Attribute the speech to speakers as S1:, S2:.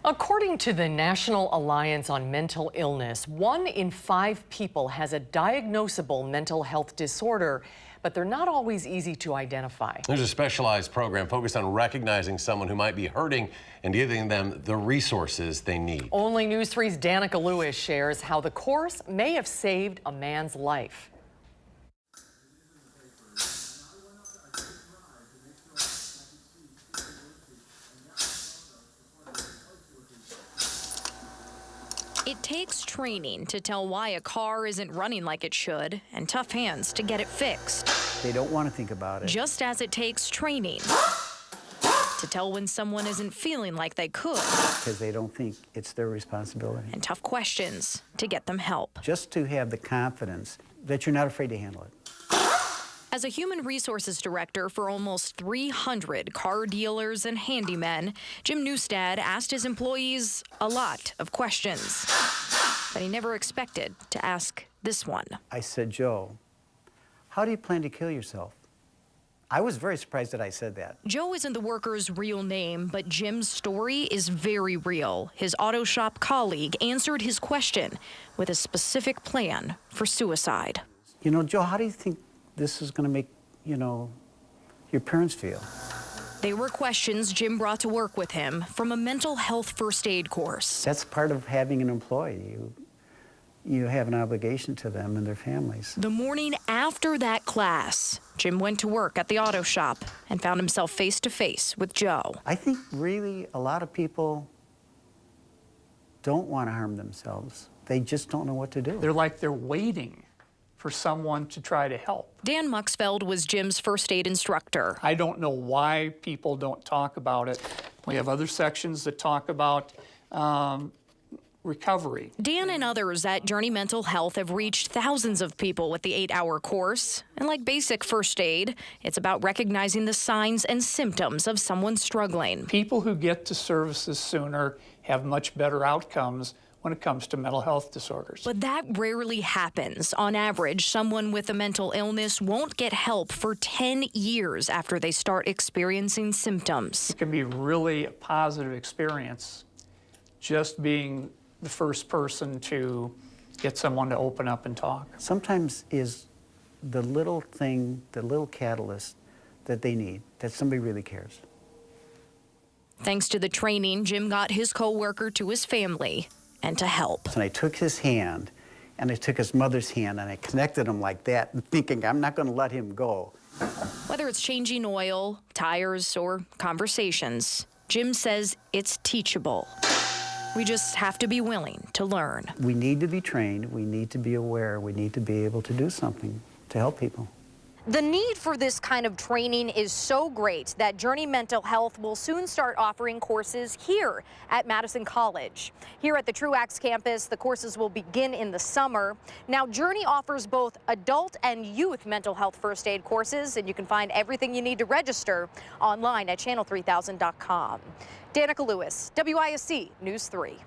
S1: According to the National Alliance on Mental Illness, 1 in 5 people has a diagnosable mental health disorder, but they're not always easy to identify.
S2: There's a specialized program focused on recognizing someone who might be hurting and giving them the resources they need.
S1: Only News 3's Danica Lewis shares how the course may have saved a man's life.
S3: It takes training to tell why a car isn't running like it should, and tough hands to get it fixed.
S4: They don't want to think about it.
S3: Just as it takes training to tell when someone isn't feeling like they could.
S4: Because they don't think it's their responsibility.
S3: And tough questions to get them help.
S4: Just to have the confidence that you're not afraid to handle it.
S3: As a human resources director for almost 300 car dealers and handymen, Jim Newstad asked his employees a lot of questions that he never expected to ask this one.
S4: I said, Joe, how do you plan to kill yourself? I was very surprised that I said that.
S3: Joe isn't the worker's real name, but Jim's story is very real. His auto shop colleague answered his question with a specific plan for suicide.
S4: You know, Joe, how do you think this is going to make, your parents feel?
S3: They were questions Jim brought to work with him from a mental health first aid course.
S4: That's part of having an employee. You have an obligation to them and their families.
S3: The morning after that class, Jim went to work at the auto shop and found himself face to face with Joe.
S4: I think really a lot of people don't want to harm themselves. They just don't know what to do.
S5: They're waiting for someone to try to help.
S3: Dan Muxfeld was Jim's first aid instructor.
S5: I don't know why people don't talk about it. We have other sections that talk about recovery.
S3: Dan and others at Journey Mental Health have reached thousands of people with the 8-hour course. And like basic first aid, it's about recognizing the signs and symptoms of someone struggling.
S5: People who get to services sooner have much better outcomes when it comes to mental health disorders.
S3: But that rarely happens. On average, someone with a mental illness won't get help for 10 years after they start experiencing symptoms.
S5: It can be really a positive experience just being the first person to get someone to open up and talk.
S4: Sometimes is the little thing, the little catalyst that they need, that somebody really cares.
S3: Thanks to the training, Jim got his coworker to his family and to help.
S4: And I took his hand, and I took his mother's hand, and I connected them like that, thinking I'm not going to let him go.
S3: Whether it's changing oil, tires, or conversations, Jim says it's teachable. We just have to be willing to learn.
S4: We need to be trained, we need to be aware, we need to be able to do something to help people.
S6: The need for this kind of training is so great that Journey Mental Health will soon start offering courses here at Madison College. Here at the Truax campus, the courses will begin in the summer. Now, Journey offers both adult and youth mental health first aid courses, and you can find everything you need to register online at channel3000.com. Danica Lewis, WISC News 3.